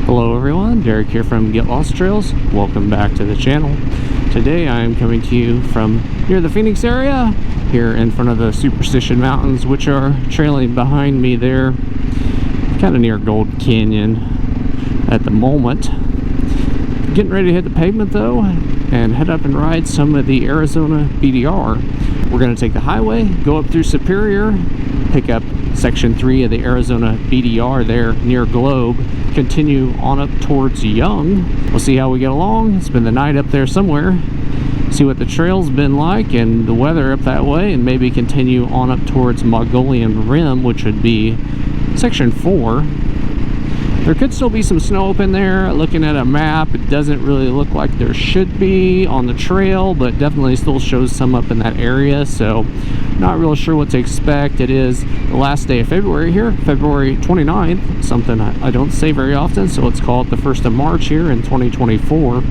Hello everyone, Derek here from Get Lost Trails. Welcome back to the channel. Today I am coming to you from near the Phoenix area, here in front of the Superstition Mountains, which are trailing behind me there, kind of near Gold Canyon at the moment. Getting ready to hit the pavement though, and head up and ride some of the Arizona BDR. We're going to take the highway, go up through Superior, pick up Section 3 of the Arizona BDR there near Globe, continue on up towards Young. We'll see how we get along, spend the night up there somewhere, see what the trail's been like and the weather up that way, and maybe continue on up towards Mogollon Rim, which would be Section 4. There could still be some snow up in there. Looking at a map, it doesn't really look like there should be on the trail, but definitely still shows some up in that area, so not real sure what to expect. It is the last day of February here, February 29th, something I don't say very often, so let's call it the 1st of March here in 2024.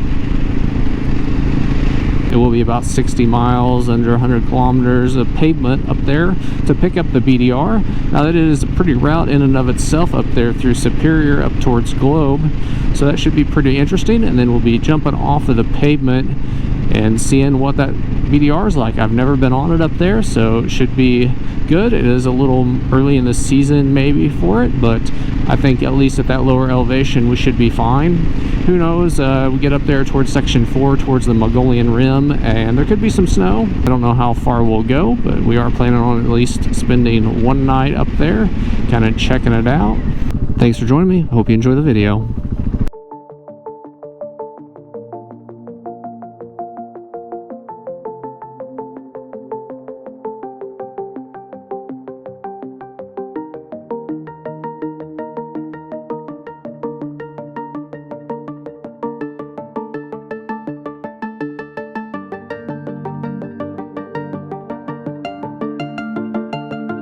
It will be about 60 miles, under 100 kilometers of pavement up there to pick up the BDR. Now that is a pretty route in and of itself up there through Superior up towards Globe, so that should be pretty interesting. And then we'll be jumping off of the pavement and seeing what that BDR is like. I've never been on it up there, so it should be good. It is a little early in the season maybe for it, but I think at least at that lower elevation we should be fine. Who knows, we get up there towards Section 4, towards the Mogollon Rim, and there could be some snow. I don't know how far we'll go, but we are planning on at least spending one night up there, kind of checking it out. Thanks for joining me. Hope you enjoy the video.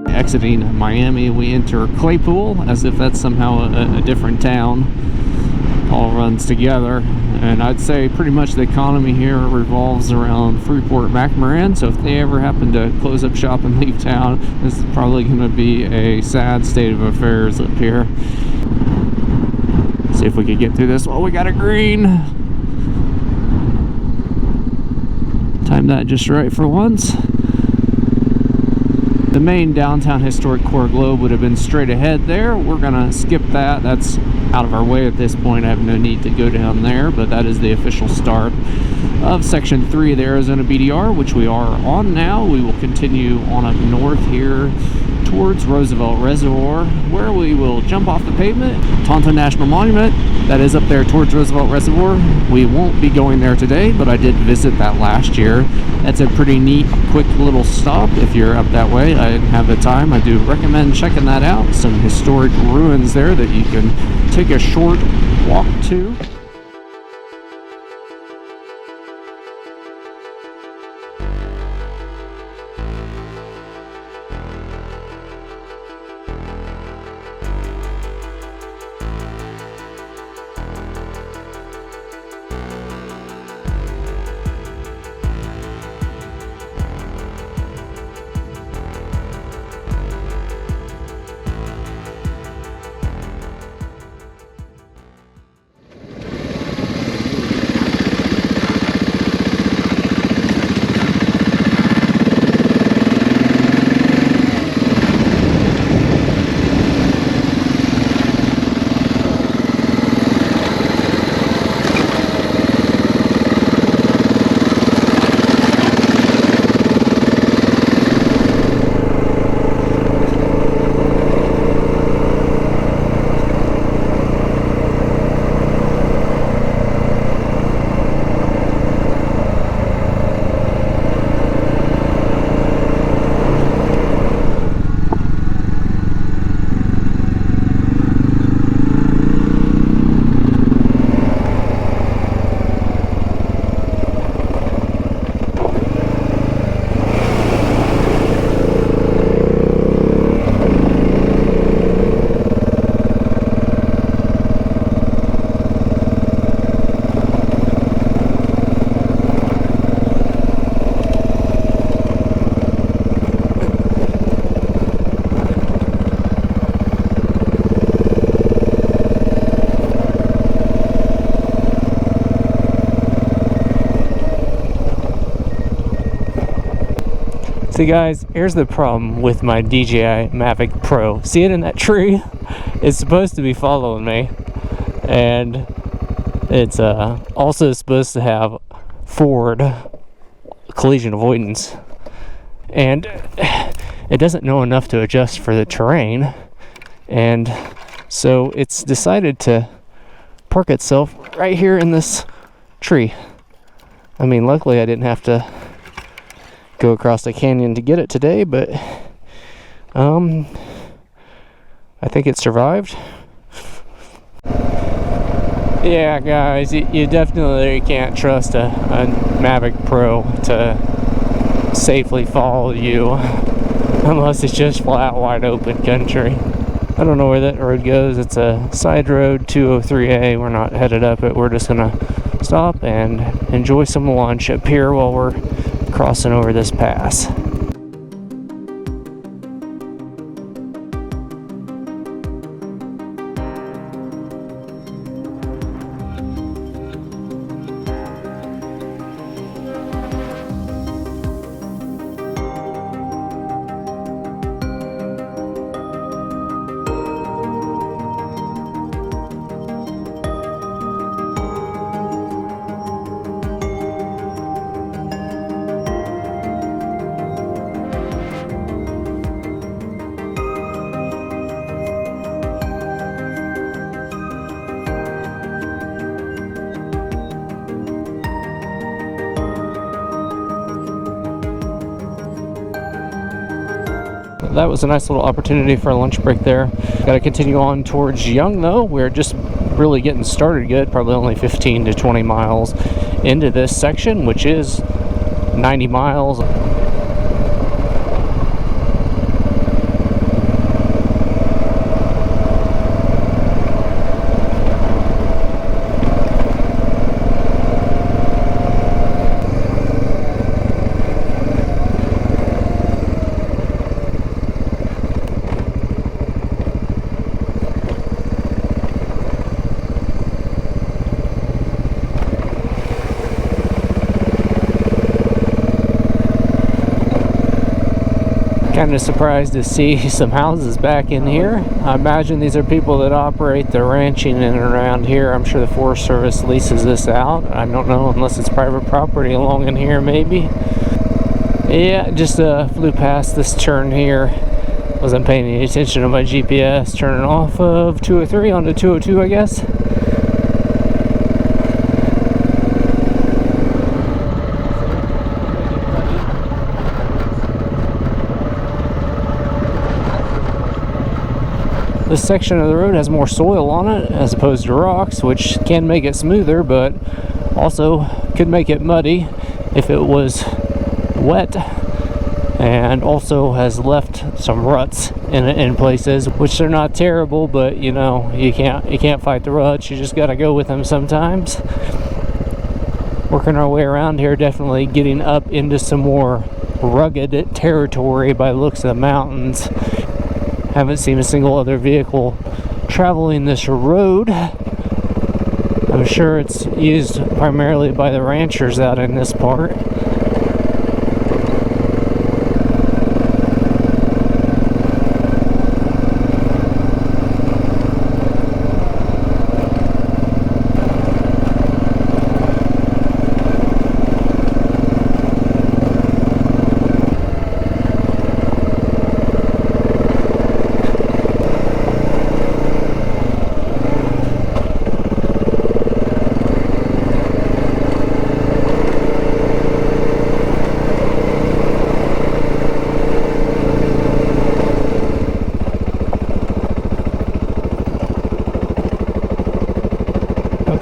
Exiting Miami, we enter Claypool, as if that's somehow a different town. All runs together, and I'd say pretty much the economy here revolves around Freeport-McMoran, so if they ever happen to close up shop and leave town, this is probably going to be a sad state of affairs up here. See if we could get through this while we got a green. Time that just right for once. The main downtown historic core Globe would have been straight ahead there. We're gonna skip that. That's out of our way at this point. I have no need to go down there, but that is the official start of Section 3 of the Arizona BDR, which we are on now. We will continue on up north here towards Roosevelt Reservoir, where we will jump off the pavement. Tonto National Monument, that is up there towards Roosevelt Reservoir. We won't be going there today, but I did visit that last year. That's a pretty neat, quick little stop if you're up that way. I didn't have the time. I do recommend checking that out. Some historic ruins there that you can take a short walk to. See guys, here's the problem with my DJI Mavic Pro. See it in that tree? It's supposed to be following me, and it's also supposed to have forward collision avoidance, and it doesn't know enough to adjust for the terrain, and so it's decided to park itself right here in this tree. I mean, luckily I didn't have to go across the canyon to get it today, but I think it survived. Yeah guys, you definitely can't trust a Mavic Pro to safely follow you unless it's just flat wide open country. I don't know where that road goes. It's a side road, 203A. We're not headed up it. We're just gonna stop and enjoy some lunch up here while we're crossing over this pass. That was a nice little opportunity for a lunch break there. Got to continue on towards Young though. We're just really getting started good, probably only 15 to 20 miles into this section, which is 90 miles. Kind of surprised to see some houses back in here. I imagine these are people that operate the ranching in and around here. I'm sure the Forest Service leases this out. I don't know, unless it's private property along in here maybe. Yeah, just flew past this turn here. Wasn't paying any attention to my GPS. Turning off of 203 onto 202, I guess. This section of the road has more soil on it as opposed to rocks, which can make it smoother, but also could make it muddy if it was wet, and also has left some ruts in places, which are not terrible, but you know, you can't fight the ruts. You just got to go with them sometimes. Working our way around here, definitely getting up into some more rugged territory by the looks of the mountains. Haven't seen a single other vehicle traveling this road. I'm sure it's used primarily by the ranchers out in this part.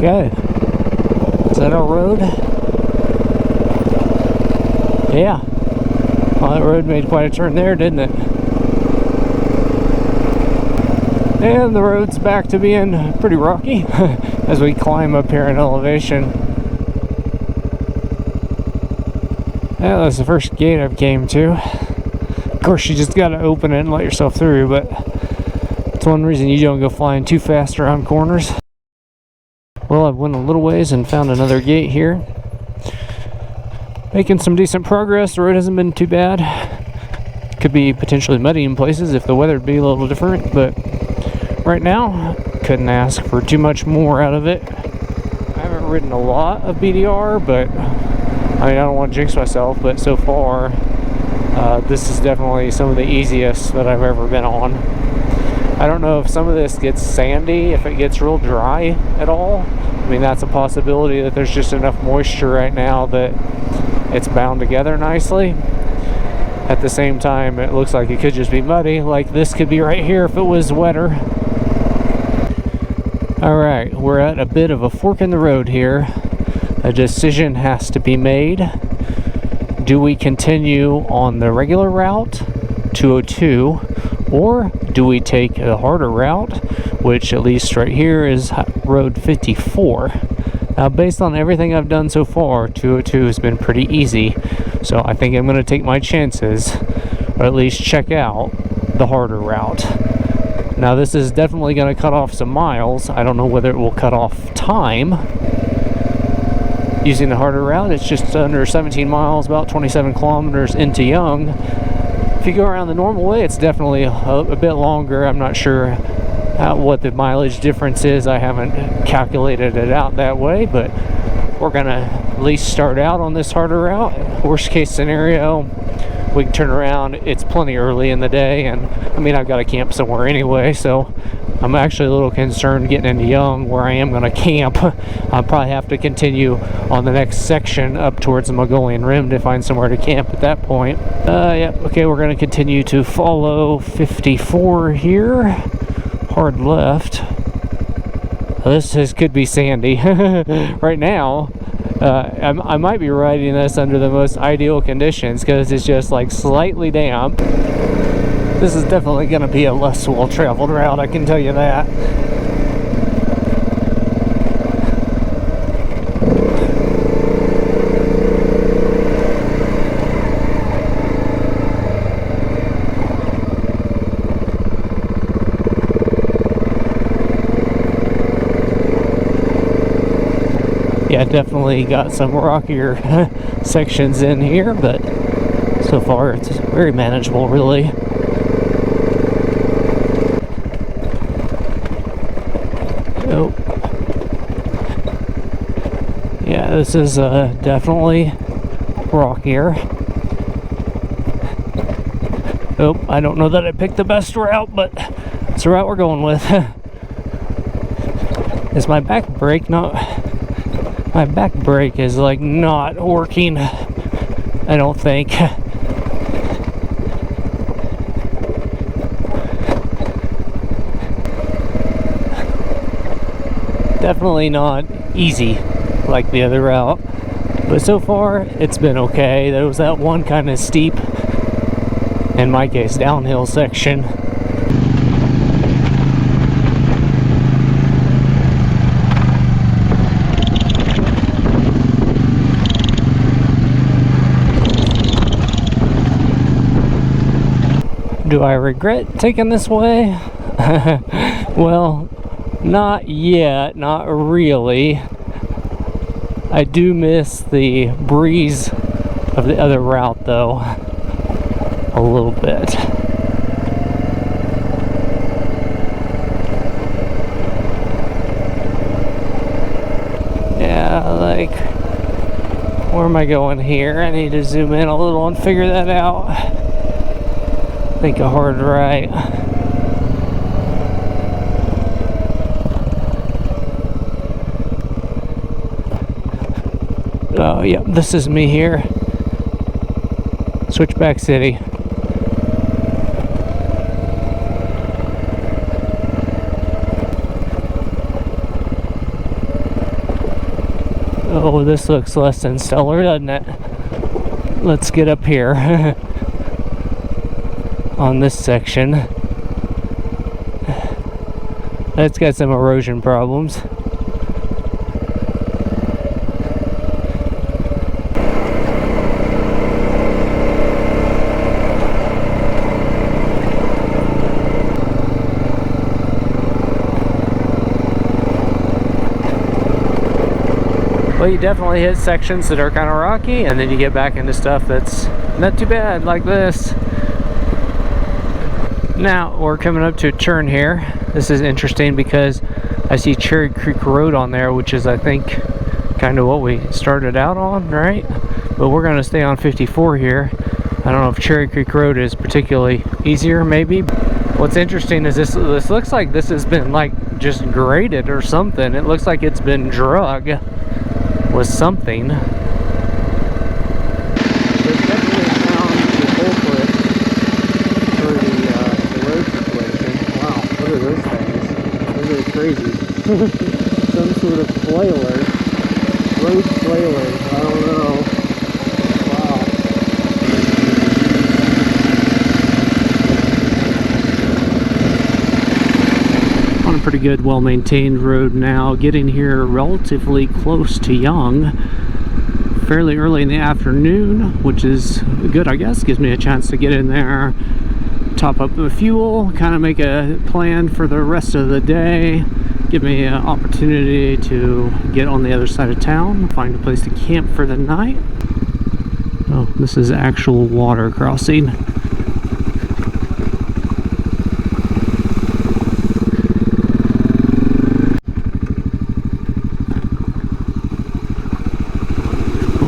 Okay, is that our road? Yeah, well, that road made quite a turn there, didn't it? And the road's back to being pretty rocky as we climb up here in elevation. Yeah, that's the first gate I've came to. Of course, you just gotta open it and let yourself through, but it's one reason you don't go flying too fast around corners. Well, I've went a little ways and found another gate here. Making some decent progress. The road hasn't been too bad. Could be potentially muddy in places if the weather would be a little different, but right now, couldn't ask for too much more out of it. I haven't ridden a lot of BDR, but I mean, I don't want to jinx myself, but so far, this is definitely some of the easiest that I've ever been on. I don't know if some of this gets sandy, if it gets real dry at all. I mean, that's a possibility that there's just enough moisture right now that it's bound together nicely. At the same time, it looks like it could just be muddy, like this could be right here if it was wetter. Alright, we're at a bit of a fork in the road here. A decision has to be made. Do we continue on the regular route, 202, or do we take a harder route, which at least right here is Road 54? Now, based on everything I've done so far, 202 has been pretty easy, so I think I'm going to take my chances, or at least check out the harder route. Now, this is definitely going to cut off some miles. I don't know whether it will cut off time. Using the harder route, it's just under 17 miles, about 27 kilometers into Young. If you go around the normal way, it's definitely a bit longer. I'm not sure what the mileage difference is. I haven't calculated it out that way, but we're gonna at least start out on this harder route. Worst case scenario, we can turn around. It's plenty early in the day, and I mean, I've got to camp somewhere anyway, so I'm actually a little concerned getting into Young where I am going to camp. I'll probably have to continue on the next section up towards the Mogollon Rim to find somewhere to camp at that point. Yeah, okay, we're going to continue to follow 54 here. Hard left. This could be sandy. Right now, I might be riding this under the most ideal conditions because it's just like slightly damp. This is definitely going to be a less well-traveled route, I can tell you that. Yeah, definitely got some rockier sections in here, but so far it's very manageable, really. Oh. Yeah, this is definitely rockier. Oh, I don't know that I picked the best route, but it's the route we're going with. Is my back brake not... My back brake is like not working, I don't think. Definitely not easy like the other route, but so far it's been okay. There was that one kind of steep, in my case, downhill section. Do I regret taking this way? Well, not yet, not really. I do miss the breeze of the other route though, a little bit. Yeah, like, where am I going here? I need to zoom in a little and figure that out. Think a hard right. Oh, yeah, this is me here. Switchback City. Oh, this looks less than stellar, doesn't it? Let's get up here. On this section. It's got some erosion problems. Well, you definitely hit sections that are kind of rocky, and then you get back into stuff that's not too bad, like this. Now we're coming up to a turn here. This is interesting because I see Cherry Creek Road on there, which is, I think, kind of what we started out on, right? But we're going to stay on 54 here. I don't know if Cherry Creek Road is particularly easier, maybe. What's interesting is this looks like this has been like just graded or something. It looks like it's been drug with something. Crazy. Some sort of flailer. Road flailer. I don't know. Wow. On a pretty good, well-maintained road now. Getting here relatively close to Young. Fairly early in the afternoon, which is good, I guess. Gives me a chance to get in there, top up the fuel, kind of make a plan for the rest of the day, give me an opportunity to get on the other side of town, find a place to camp for the night. Oh, this is actual water crossing.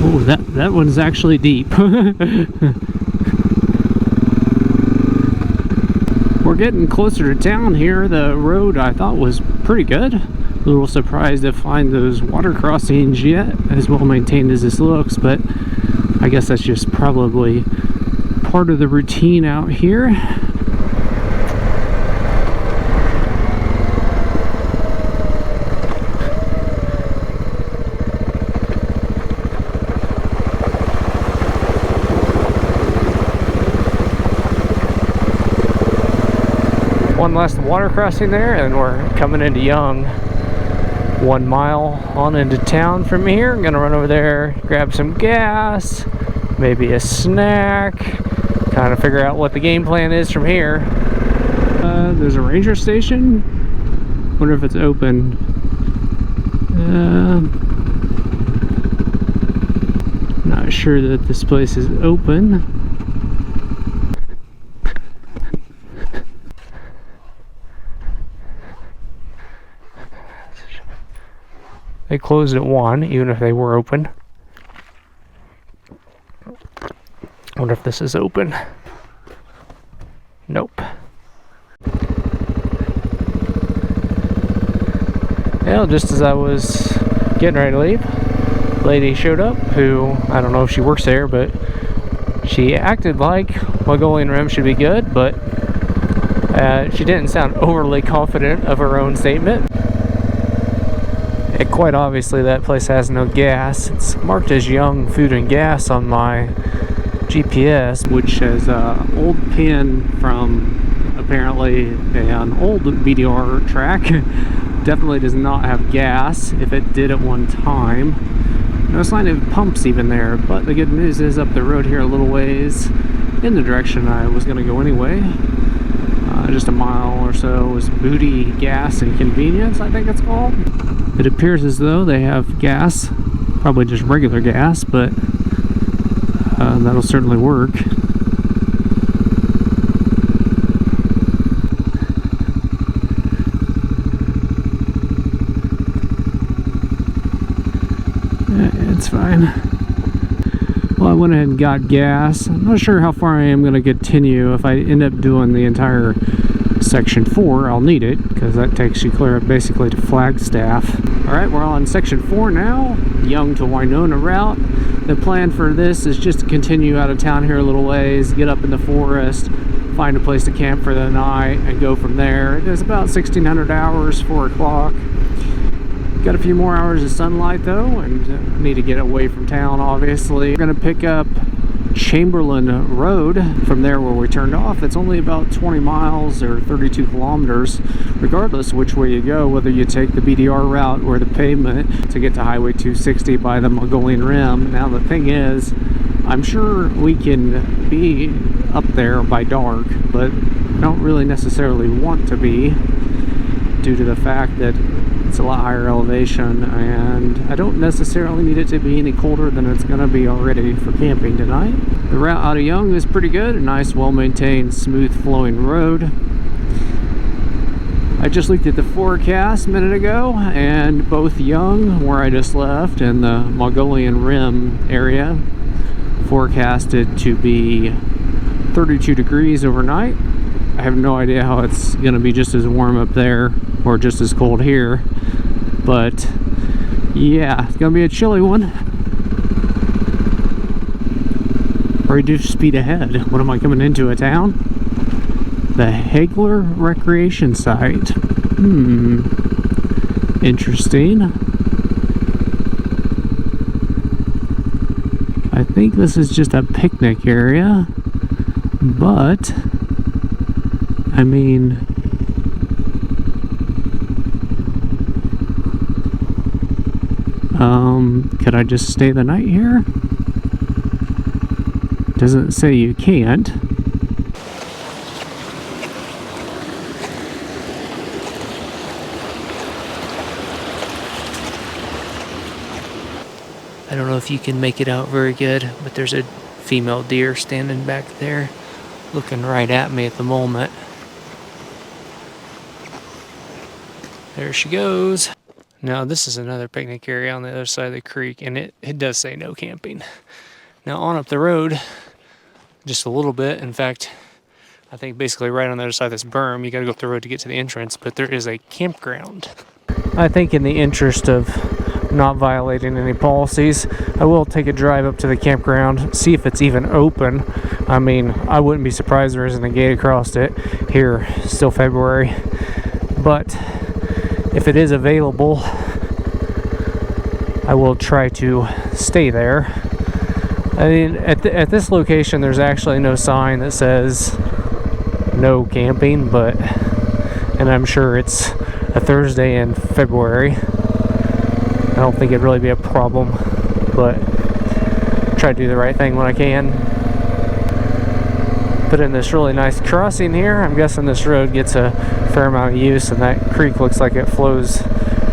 Oh, that one's actually deep. We're getting closer to town here. The road I thought was pretty good. A little surprised to find those water crossings yet, as well maintained as this looks, but I guess that's just probably part of the routine out here. One last water crossing there, and we're coming into Young. 1 mile on into town from here. I'm gonna run over there, grab some gas, maybe a snack, kind of figure out what the game plan is from here. There's a ranger station. Wonder if it's open. Not sure that this place is open. They closed at 1, even if they were open. I wonder if this is open. Nope. Well, just as I was getting ready to leave, a lady showed up who, I don't know if she works there, but she acted like Mogollon Rim should be good, but she didn't sound overly confident of her own statement. Quite obviously that place has no gas. It's marked as Young Food and Gas on my GPS, which has an old pin from apparently an old BDR track. Definitely does not have gas, if it did at one time. No sign of pumps even there, but the good news is up the road here a little ways, in the direction I was going to go anyway, just a mile or so, was Booty Gas and Convenience, I think it's called. It appears as though they have gas, probably just regular gas, but that'll certainly work. It's fine. Well, I went ahead and got gas. I'm not sure how far I am going to continue. If I end up doing the entire section 4, I'll need it, because that takes you clear up basically to Flagstaff. Alright, we're on section 4 now, Young to Winona route. The plan for this is just to continue out of town here a little ways, get up in the forest, find a place to camp for the night, and go from there. It is about 1600 hours, 4 o'clock. Got a few more hours of sunlight though, and need to get away from town obviously. We're going to pick up Chamberlain Road from there where we turned off. It's only about 20 miles or 32 kilometers, regardless which way you go, whether you take the BDR route or the pavement to get to Highway 260 by the Mogollon Rim. Now the thing is, I'm sure we can be up there by dark, but don't really necessarily want to be, due to the fact that It's a lot higher elevation, and I don't necessarily need it to be any colder than it's going to be already for camping tonight. The route out of Young is pretty good, a nice, well-maintained, smooth-flowing road. I just looked at the forecast a minute ago, and both Young, where I just left, and the Mogollon Rim area forecasted to be 32 degrees overnight. I have no idea how it's going to be just as warm up there or just as cold here, but yeah, it's going to be a chilly one. Reduce speed ahead. What am I coming into, a town? The Hagler Recreation Site. Interesting. I think this is just a picnic area, but I mean, could I just stay the night here? Doesn't say you can't. I don't know if you can make it out very good, but there's a female deer standing back there looking right at me at the moment. There she goes. Now this is another picnic area on the other side of the creek, and it does say no camping. Now on up the road, just a little bit, in fact, I think basically right on the other side of this berm, you gotta go up the road to get to the entrance, but there is a campground. I think in the interest of not violating any policies, I will take a drive up to the campground, see if it's even open. I mean, I wouldn't be surprised there isn't a gate across it here, still February, but if it is available, I will try to stay there. I mean, at this location, there's actually no sign that says no camping, and I'm sure it's a Thursday in February. I don't think it'd really be a problem, but try to do the right thing when I can. Put in this really nice crossing here. I'm guessing this road gets a fair amount of use, and that creek looks like it flows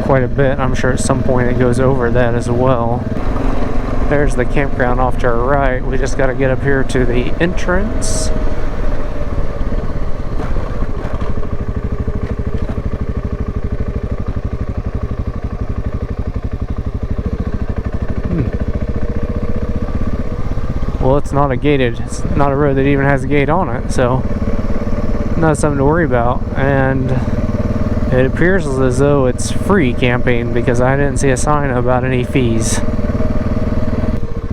quite a bit. I'm sure at some point it goes over that as well. There's the campground off to our right. We just got to get up here to the entrance. Well, it's not it's not a road that even has a gate on it, so not something to worry about. And it appears as though it's free camping because I didn't see a sign about any fees.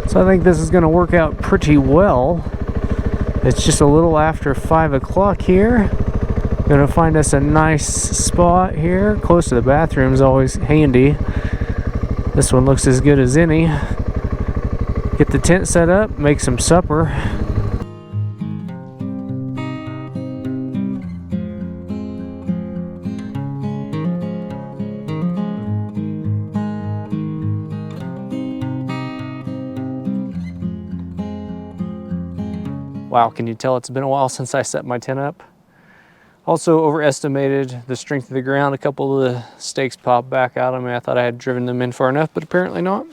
So I think this is going to work out pretty well. It's just a little after 5 o'clock here. Gonna find us a nice spot here. Close to the bathroom is always handy. This one looks as good as any. Get the tent set up, make some supper. Wow, can you tell it's been a while since I set my tent up? Also overestimated the strength of the ground. A couple of the stakes popped back out of me. I thought I had driven them in far enough, but apparently not.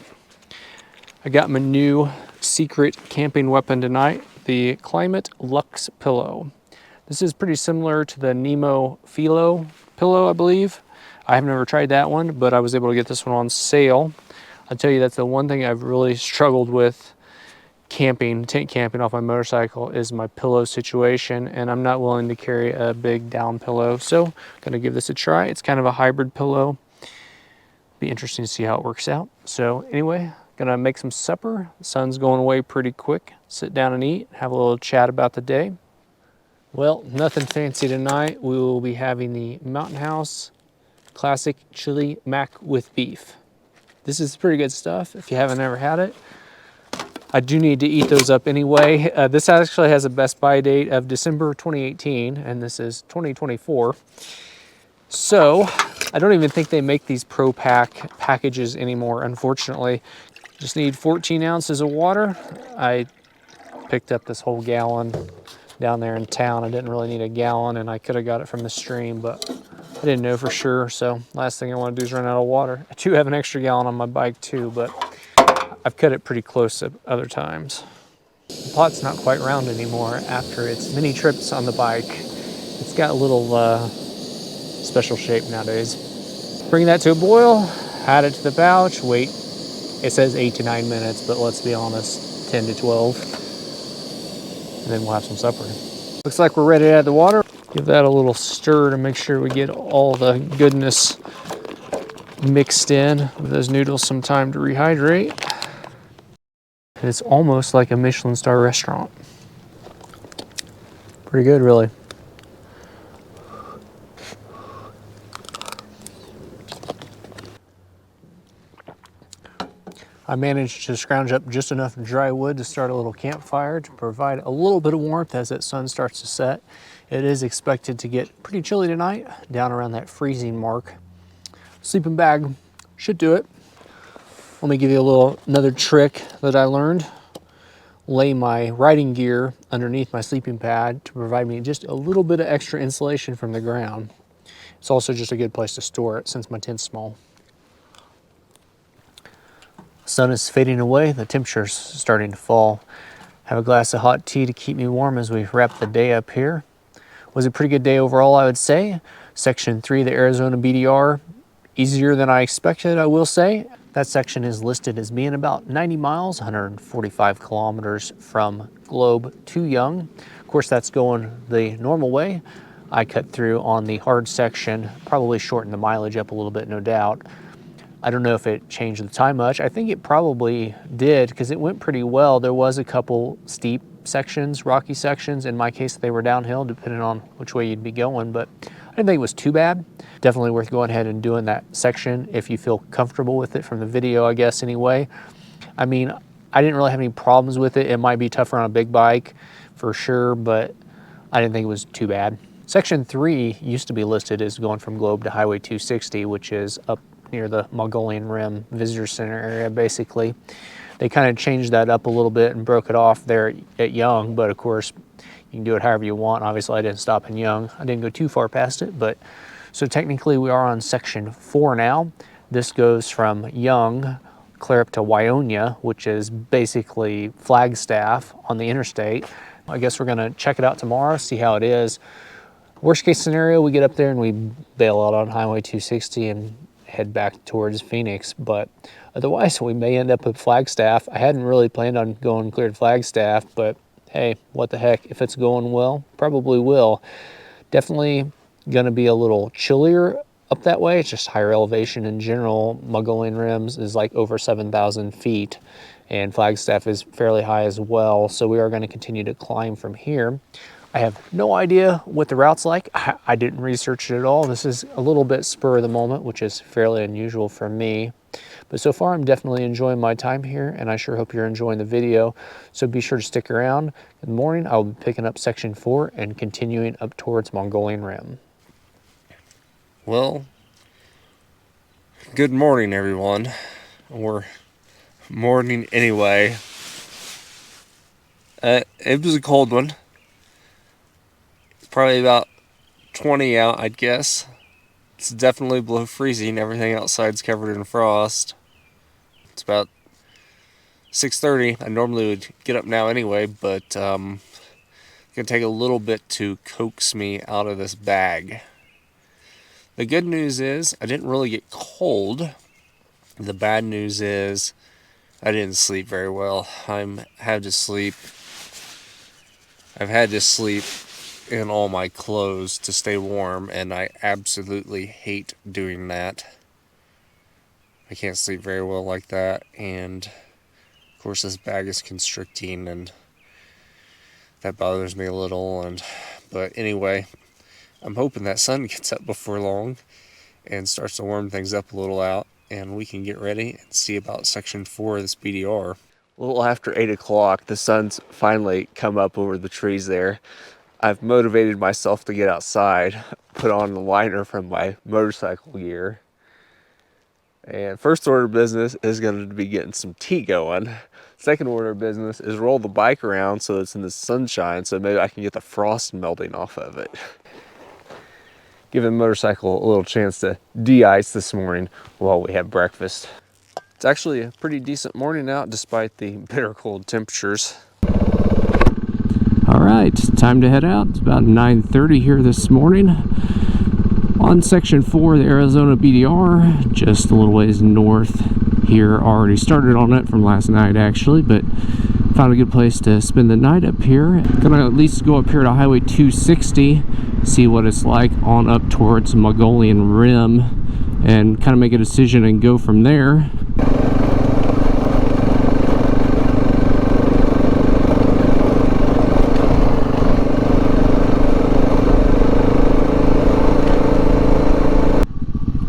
I got my new secret camping weapon tonight, the Climate Luxe pillow. This is pretty similar to the Nemo Philo pillow, I believe. I have never tried that one, but I was able to get this one on sale. I'll tell you, that's the one thing I've really struggled with camping, tent camping off my motorcycle, is my pillow situation, and I'm not willing to carry a big down pillow, so I'm gonna give this a try. It's kind of a hybrid pillow. Be interesting to see how it works out. So anyway, gonna make some supper. The sun's going away pretty quick. Sit down and eat, have a little chat about the day. Well, nothing fancy tonight. We will be having the Mountain House Classic Chili Mac with Beef. This is pretty good stuff if you haven't ever had it. I do need to eat those up anyway. This actually has a Best Buy date of December 2018, and this is 2024. So I don't even think they make these Pro Pack packages anymore, unfortunately. Just need 14 ounces of water. I picked up this whole gallon down there in town. I didn't really need a gallon, and I could have got it from the stream, but I didn't know for sure, so last thing I want to do is run out of water. I do have an extra gallon on my bike too, but I've cut it pretty close at other times. The pot's not quite round anymore after its many trips on the bike. It's got a little special shape nowadays. Bring that to a boil, add it to the pouch, wait. It says 8 to 9 minutes, but let's be honest, 10 to 12. And then we'll have some supper. Looks like we're ready to add the water. Give that a little stir to make sure we get all the goodness mixed in. Give those noodles some time to rehydrate. It's almost like a Michelin star restaurant. Pretty good, really. I managed to scrounge up just enough dry wood to start a little campfire to provide a little bit of warmth as that sun starts to set. It is expected to get pretty chilly tonight, down around that freezing mark. Sleeping bag should do it. Let me give you another trick that I learned. Lay my riding gear underneath my sleeping pad to provide me just a little bit of extra insulation from the ground. It's also just a good place to store it since my tent's small. The sun is fading away, the temperature's starting to fall. Have a glass of hot tea to keep me warm as we wrap the day up here. Was a pretty good day overall, I would say. Section 3 of the Arizona BDR, easier than I expected, I will say. That section is listed as being about 90 miles, 145 kilometers from Globe to Young. Of course, that's going the normal way. I cut through on the hard section, probably shortened the mileage up a little bit, no doubt. I don't know if it changed the time much. I think it probably did because it went pretty well. There was a couple steep sections, rocky sections. In my case, they were downhill depending on which way you'd be going, but I didn't think it was too bad. Definitely worth going ahead and doing that section if you feel comfortable with it from the video, I guess, anyway. I mean, I didn't really have any problems with it. It might be tougher on a big bike for sure, but I didn't think it was too bad. Section 3 used to be listed as going from Globe to Highway 260, which is up near the Mogollon Rim Visitor Center area, basically. They kind of changed that up a little bit and broke it off there at Young, but of course, you can do it however you want. Obviously, I didn't stop in Young. I didn't go too far past it, but so technically we are on Section 4 now. This goes from Young clear up to Wyonia, which is basically Flagstaff on the interstate. I guess we're gonna check it out tomorrow, see how it is. Worst case scenario, we get up there and we bail out on Highway 260 and head back towards Phoenix, but otherwise we may end up at Flagstaff. I hadn't really planned on going clear to Flagstaff, but hey, what the heck, if it's going well, probably will. Definitely gonna be a little chillier up that way. It's just higher elevation in general. Mogollon Rims is like over 7,000 feet and Flagstaff is fairly high as well, so we are going to continue to climb from here. I have no idea what the route's like. I didn't research it at all. This is a little bit spur of the moment, which is fairly unusual for me. But so far, I'm definitely enjoying my time here, and I sure hope you're enjoying the video. So be sure to stick around. In the morning, I'll be picking up Section 4 and continuing up towards Mogollon Rim. Well, good morning, everyone. Or morning anyway. It was a cold one. Probably about 20 out, I'd guess. It's definitely below freezing. Everything outside's covered in frost. It's about 6:30. I normally would get up now anyway, but it's gonna take a little bit to coax me out of this bag. The good news is I didn't really get cold. The bad news is I didn't sleep very well. I've had to sleep in all my clothes to stay warm, and I absolutely hate doing that. I can't sleep very well like that, and of course this bag is constricting, and that bothers me a little. But anyway, I'm hoping that sun gets up before long and starts to warm things up a little out, and we can get ready and see about Section 4 of this BDR. A little after 8 o'clock, the sun's finally come up over the trees there. I've motivated myself to get outside, put on the liner from my motorcycle gear. And first order of business is going to be getting some tea going. Second order of business is roll the bike around so it's in the sunshine so maybe I can get the frost melting off of it. give the motorcycle a little chance to de-ice this morning while we have breakfast. It's actually a pretty decent morning out despite the bitter cold temperatures. All right, time to head out. It's about 9:30 here this morning on section 4 of the Arizona BDR, just a little ways north here. Already started on it from last night actually, but found a good place to spend the night up here. Gonna at least go up here to Highway 260, see what it's like on up towards Mogollon Rim, and kind of make a decision and go from there.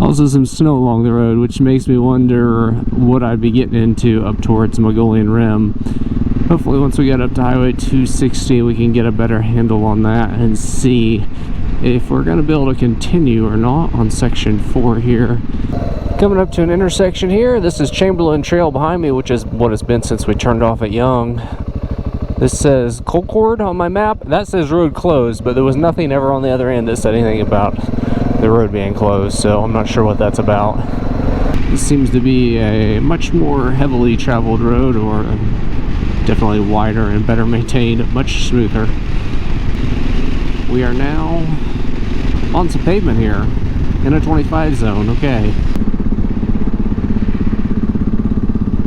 Also some snow along the road, which makes me wonder what I'd be getting into up towards Mogollon Rim. Hopefully once we get up to Highway 260 we can get a better handle on that and see if we're going to be able to continue or not on section 4 here. Coming up to an intersection here. This is Chamberlain Trail behind me, which is what it's been since we turned off at Young. This says Colcord on my map. That says road closed, but there was nothing ever on the other end that said anything about the road being closed, so I'm not sure what that's about. This seems to be a much more heavily traveled road, or definitely wider and better maintained, much smoother. We are now on some pavement here in a 25 zone. Okay,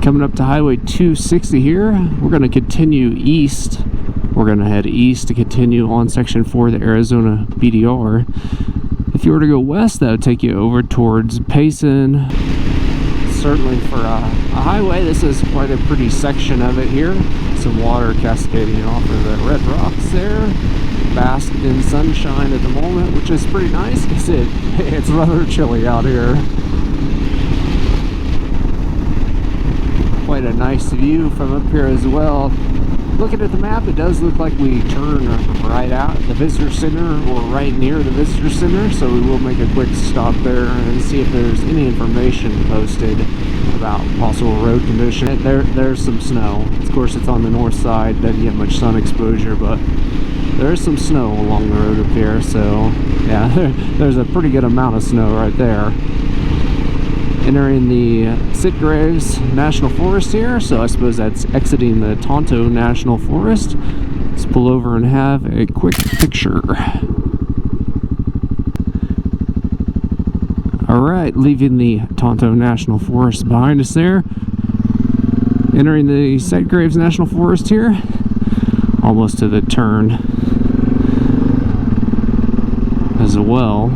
coming up to Highway 260 here. We're going to continue east. We're going to head east to continue on section 4 of the Arizona BDR. If you were to go west, that would take you over towards Payson. Certainly for a highway, this is quite a pretty section of it here. Some water cascading off of the red rocks there. Bask in sunshine at the moment, which is pretty nice because it's rather chilly out here. Quite a nice view from up here as well. Looking at the map, it does look like we turn right out at the visitor center or right near the visitor center, so we will make a quick stop there and see if there's any information posted about possible road condition. There's some snow. Of course, it's on the north side, doesn't get much sun exposure, but there's some snow along the road up here, so yeah, there's a pretty good amount of snow right there. Entering the Sitgraves National Forest here, so I suppose that's exiting the Tonto National Forest. Let's pull over and have a quick picture. Alright, leaving the Tonto National Forest behind us there. Entering the Sitgraves National Forest here. Almost to the turn as well.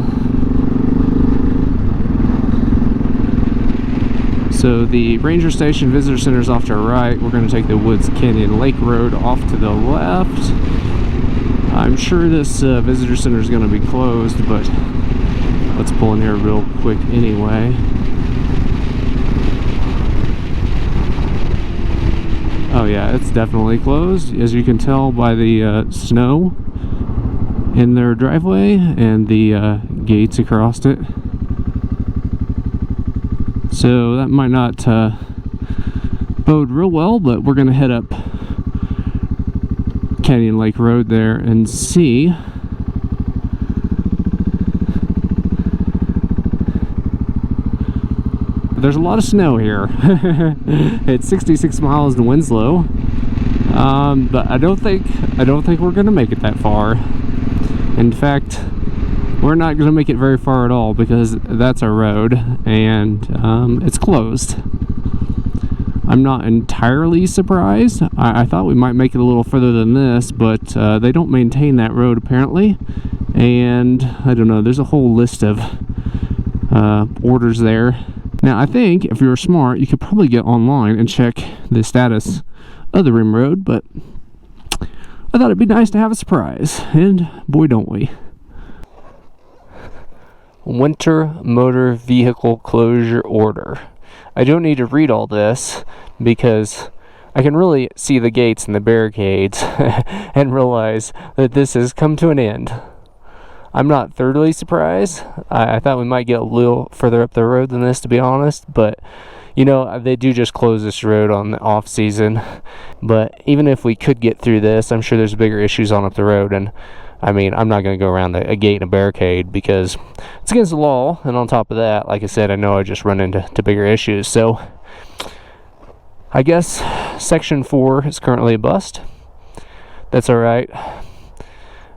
So the Ranger Station Visitor Center is off to our right. We're going to take the Woods Canyon Lake Road off to the left. I'm sure this Visitor Center is going to be closed, but let's pull in here real quick anyway. Oh yeah, it's definitely closed, as you can tell by the snow in their driveway and the gates across it. So that might not bode real well, but we're going to head up Canyon Lake Road there and see. There's a lot of snow here. It's 66 miles to Winslow, but I don't think we're going to make it that far. In fact, we're not going to make it very far at all because that's our road and it's closed. I'm not entirely surprised. I thought we might make it a little further than this, but they don't maintain that road apparently. And I don't know, there's a whole list of orders there. Now I think if you were smart, you could probably get online and check the status of the Rim Road, but I thought it'd be nice to have a surprise, and boy don't we. Winter motor vehicle closure order. I don't need to read all this because I can really see the gates and the barricades and realize that this has come to an end. I'm not thoroughly surprised. I thought we might get a little further up the road than this, to be honest, but you know, they do just close this road on the off season. But even if we could get through this, I'm sure there's bigger issues on up the road, and I mean, I'm not going to go around a gate and a barricade because it's against the law. And on top of that, like I said, I know I just run into bigger issues. So I guess Section 4 is currently a bust. That's all right.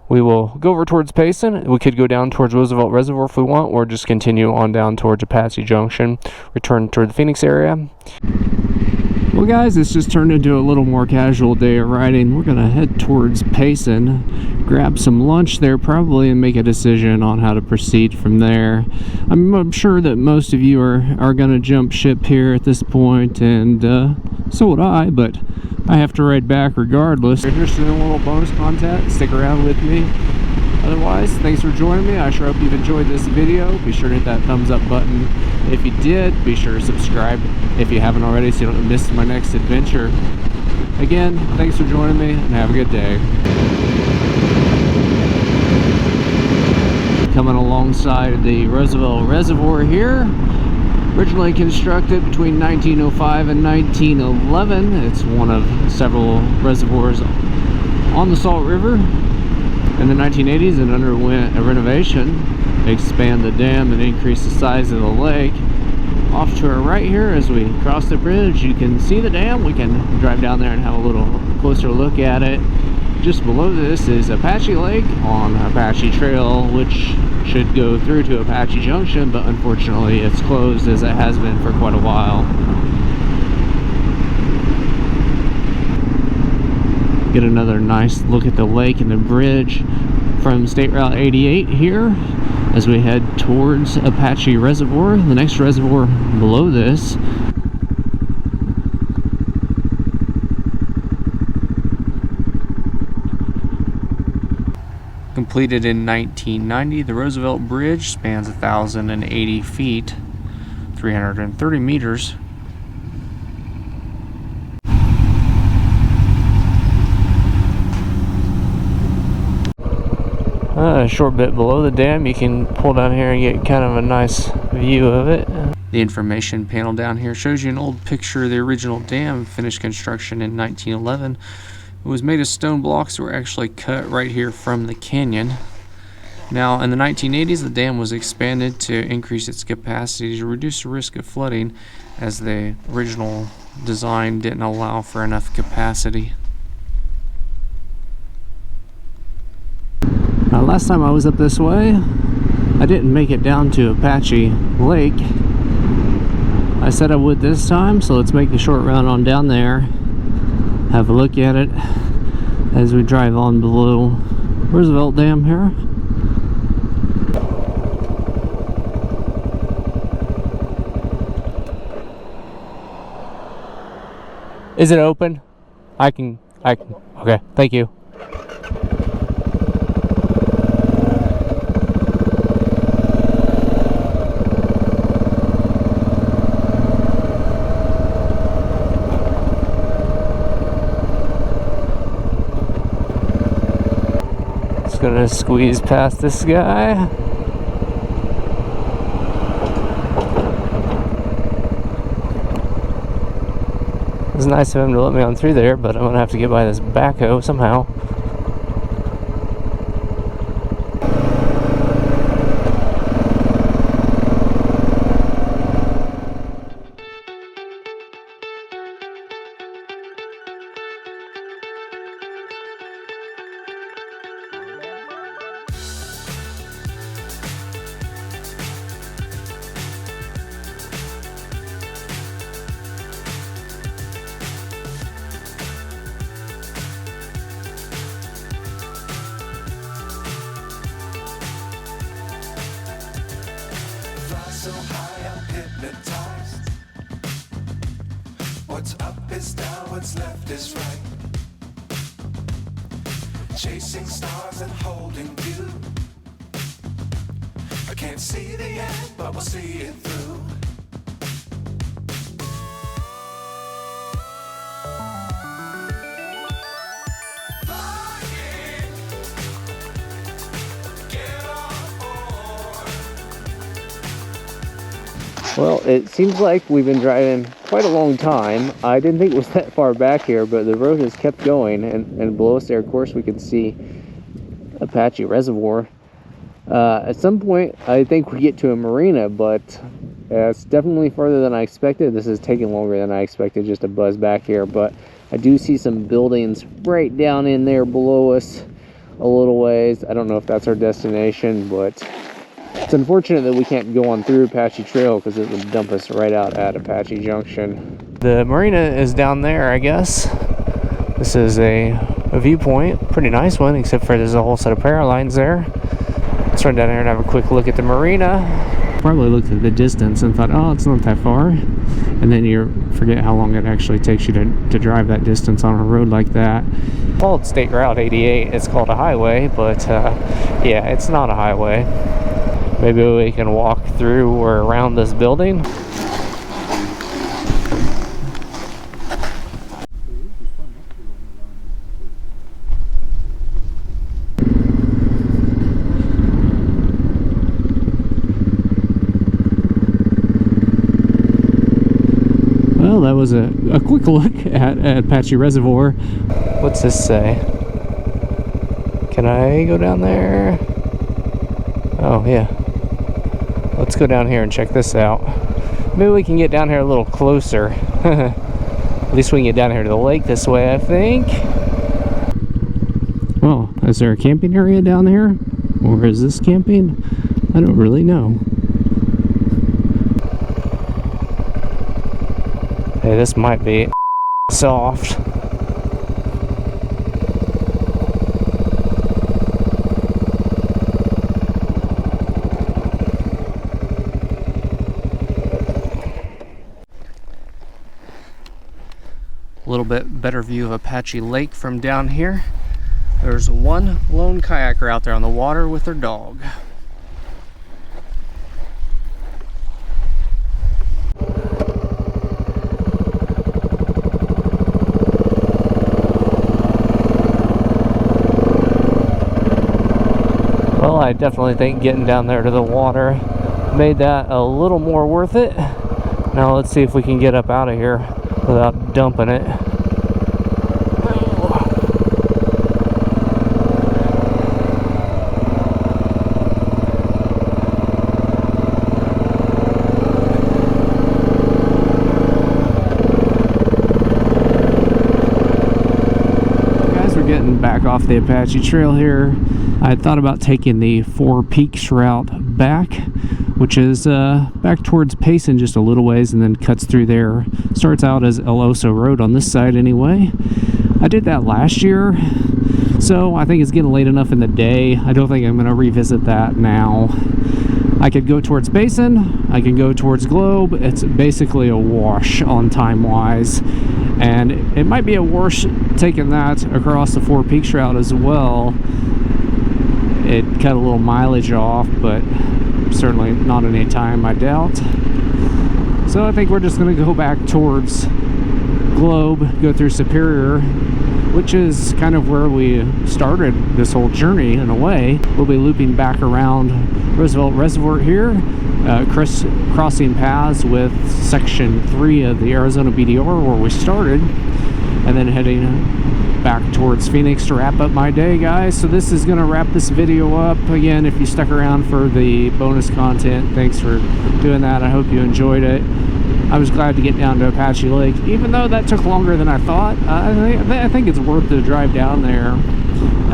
We will go over towards Payson. We could go down towards Roosevelt Reservoir if we want, or just continue on down towards Apache Junction, return toward the Phoenix area. Well guys, it's just turned into a little more casual day of riding. We're gonna head towards Payson, grab some lunch there probably, and make a decision on how to proceed from there. I'm sure that most of you are gonna jump ship here at this point, and so would I, but I have to ride back regardless. If you're interested in a little bonus content, stick around with me. Otherwise, thanks for joining me. I sure hope you've enjoyed this video. Be sure to hit that thumbs up button if you did. Be sure to subscribe if you haven't already so you don't miss my next adventure. Again, thanks for joining me and have a good day. Coming alongside the Roosevelt Reservoir here. Originally constructed between 1905 and 1911. It's one of several reservoirs on the Salt River. In the 1980s, it underwent a renovation to expand the dam and increase the size of the lake. Off to our right here, as we cross the bridge, you can see the dam. We can drive down there and have a little closer look at it. Just below this is Apache Lake on Apache Trail, which should go through to Apache Junction, but unfortunately it's closed, as it has been for quite a while. Get another nice look at the lake and the bridge from State Route 88 here as we head towards Apache Reservoir, the next reservoir below this. Completed in 1990, the Roosevelt Bridge spans 1,080 feet, 330 meters. A short bit below the dam, you can pull down here and get kind of a nice view of it. The information panel down here shows you an old picture of the original dam, finished construction in 1911. It was made of stone blocks that were actually cut right here from the canyon. Now, in the 1980s, the dam was expanded to increase its capacity to reduce the risk of flooding, as the original design didn't allow for enough capacity. Last time I was up this way, I didn't make it down to Apache Lake. I said I would this time, so let's make the short run on down there. Have a look at it as we drive on below Roosevelt Dam here. Is it open? I can, okay, thank you. Gonna squeeze past this guy. It was nice of him to let me on through there, but I'm gonna have to get by this backhoe somehow. So high I'm hypnotized. What's up is down, what's left is right. Chasing stars and holding you. I can't see the end, but we'll see it through. Well, it seems like we've been driving quite a long time. I didn't think it was that far back here, but the road has kept going, and below us there, of course, we can see Apache Reservoir. At some point, I think we get to a marina, but it's definitely farther than I expected. This is taking longer than I expected just to buzz back here, but I do see some buildings right down in there below us a little ways. I don't know if that's our destination, but it's unfortunate that we can't go on through Apache Trail because it would dump us right out at Apache Junction. The marina is down there, I guess. This is a viewpoint, pretty nice one, except for there's a whole set of power lines there. Let's run down here and have a quick look at the marina. Probably looked at the distance and thought, oh, it's not that far. And then you forget how long it actually takes you to drive that distance on a road like that. It's called State Route 88. It's called a highway, but yeah, it's not a highway. Maybe we can walk through or around this building. Well, that was a quick look at Apache Reservoir. What's this say? Can I go down there? Oh, yeah. Let's go down here and check this out. Maybe we can get down here a little closer. At least we can get down here to the lake this way, I think. Well, is there a camping area down here? Or is this camping? I don't really know. Hey, this might be soft. A little bit better view of Apache Lake from down here. There's one lone kayaker out there on the water with their dog. Well, I definitely think getting down there to the water made that a little more worth it. Now let's see if we can get up out of here without dumping it. Guys, we're getting back off the Apache Trail here. I had thought about taking the Four Peaks route back, which is back towards Payson just a little ways and then cuts through there. Starts out as El Oso Road on this side anyway. I did that last year, so I think it's getting late enough in the day. I don't think I'm going to revisit that now. I could go towards Payson, I can go towards Globe. It's basically a wash on time-wise, and it might be a wash taking that across the Four Peaks route as well. It cut a little mileage off, but certainly not any time, I doubt. So I think we're just going to go back towards Globe, go through Superior, which is kind of where we started this whole journey in a way. We'll be looping back around Roosevelt Reservoir here, crossing paths with Section 3 of the Arizona BDR where we started, and then heading back towards Phoenix to wrap up my day, guys. So this is going to wrap this video up. Again, if you stuck around for the bonus content, thanks for doing that. I hope you enjoyed it. I was glad to get down to Apache Lake, even though that took longer than I thought. I think it's worth the drive down there.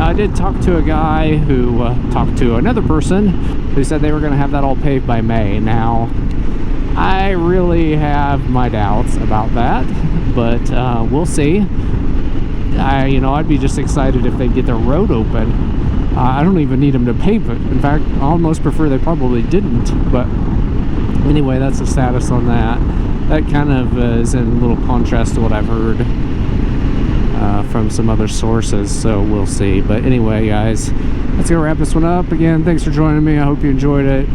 I did talk to a guy who talked to another person who said they were going to have that all paved by May. Now, I really have my doubts about that, but we'll see. I'd be just excited if they get their road open. I don't even need them to pave it. In fact, I almost prefer they probably didn't. But anyway, that's the status on that. That kind of is in a little contrast to what I've heard from some other sources, so we'll see. But anyway, guys, let's go wrap this one up. Again, thanks for joining me. I hope you enjoyed it.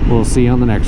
We'll see you on the next one.